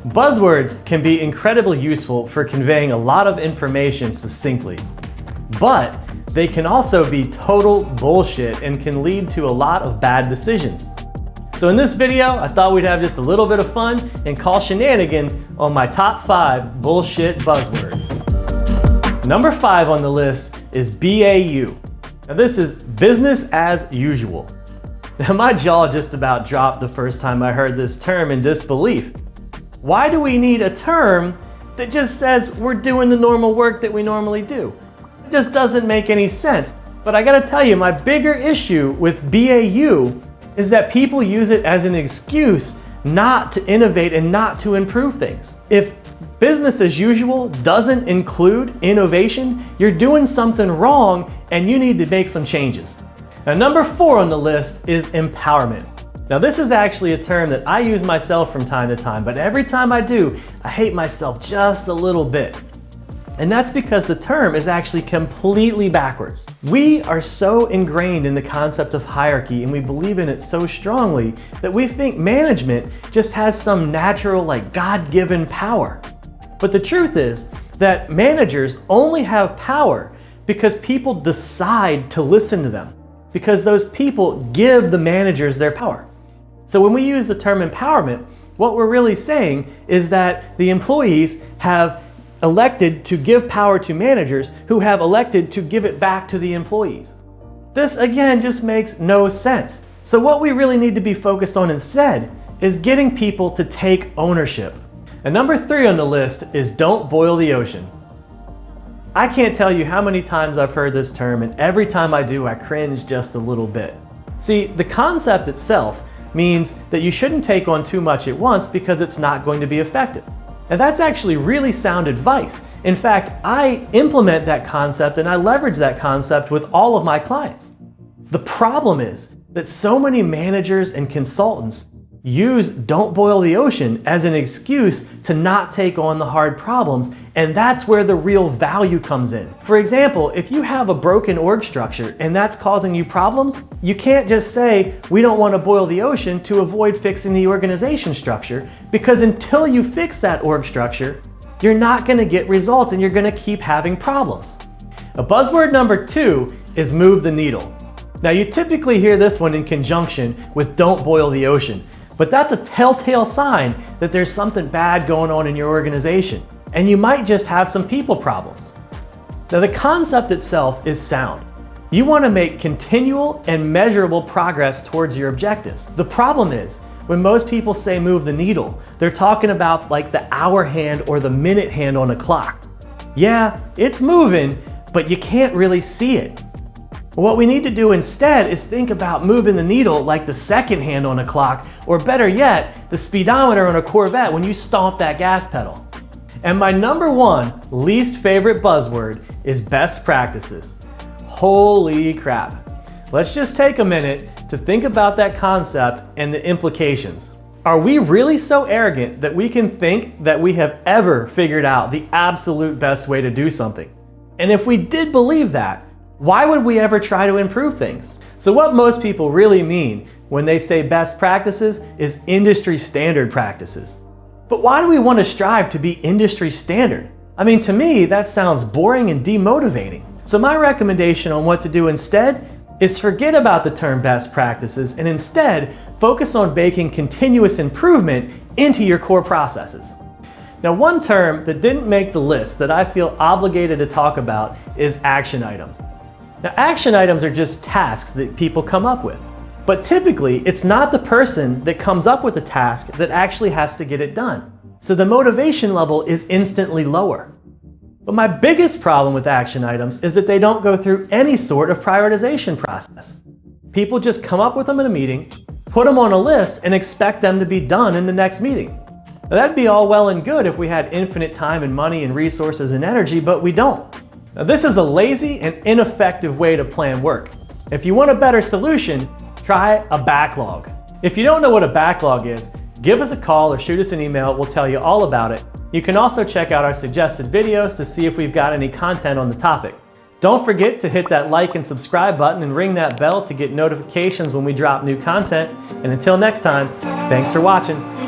Buzzwords can be incredibly useful for conveying a lot of information succinctly, but they can also be total bullshit and can lead to a lot of bad decisions. So in this video, I thought we'd have just a little bit of fun and call shenanigans on my top 5 bullshit buzzwords. Number 5 on the list is BAU. Now this is business as usual. Now my jaw just about dropped the first time I heard this term in disbelief. Why do we need a term that just says we're doing the normal work that we normally do? It just doesn't make any sense. But I gotta tell you, my bigger issue with BAU is that people use it as an excuse not to innovate and not to improve things. If business as usual doesn't include innovation, you're doing something wrong and you need to make some changes. Now, number 4 on the list is empowerment. Now, this is actually a term that I use myself from time to time, but every time I do, I hate myself just a little bit. And that's because the term is actually completely backwards. We are so ingrained in the concept of hierarchy and we believe in it so strongly that we think management just has some natural, God-given power. But the truth is that managers only have power because people decide to listen to them, because those people give the managers their power. So when we use the term empowerment, what we're really saying is that the employees have elected to give power to managers who have elected to give it back to the employees. This again just makes no sense. So what we really need to be focused on instead is getting people to take ownership. And number 3 on the list is don't boil the ocean. I can't tell you how many times I've heard this term, and every time I do, I cringe just a little bit. See, the concept itself means that you shouldn't take on too much at once because it's not going to be effective. And that's actually really sound advice. In fact, I implement that concept and I leverage that concept with all of my clients. The problem is that so many managers and consultants use don't boil the ocean as an excuse to not take on the hard problems, and that's where the real value comes in. For example, if you have a broken org structure and that's causing you problems, you can't just say, we don't want to boil the ocean to avoid fixing the organization structure, because until you fix that org structure, you're not going to get results and you're going to keep having problems. A buzzword number 2 is move the needle. Now you typically hear this one in conjunction with don't boil the ocean. But that's a telltale sign that there's something bad going on in your organization, and you might just have some people problems. Now, the concept itself is sound. You want to make continual and measurable progress towards your objectives. The problem is, when most people say move the needle, they're talking about like the hour hand or the minute hand on a clock. Yeah, it's moving, but you can't really see it. What we need to do instead is think about moving the needle like the second hand on a clock, or better yet, the speedometer on a Corvette when you stomp that gas pedal. And my number 1 least favorite buzzword is best practices. Holy crap. Let's just take a minute to think about that concept and the implications. Are we really so arrogant that we can think that we have ever figured out the absolute best way to do something? And if we did believe that, why would we ever try to improve things? So what most people really mean when they say best practices is industry standard practices. But why do we want to strive to be industry standard? I mean, to me, that sounds boring and demotivating. So my recommendation on what to do instead is forget about the term best practices and instead focus on baking continuous improvement into your core processes. Now, one term that didn't make the list that I feel obligated to talk about is action items. Now, action items are just tasks that people come up with. But typically, it's not the person that comes up with the task that actually has to get it done. So the motivation level is instantly lower. But my biggest problem with action items is that they don't go through any sort of prioritization process. People just come up with them in a meeting, put them on a list, and expect them to be done in the next meeting. Now, that'd be all well and good if we had infinite time and money and resources and energy, but we don't. Now, this is a lazy and ineffective way to plan work. If you want a better solution, try a backlog. If you don't know what a backlog is, give us a call or shoot us an email. We'll tell you all about it. You can also check out our suggested videos to see if we've got any content on the topic. Don't forget to hit that like and subscribe button and ring that bell to get notifications when we drop new content. And until next time, thanks for watching.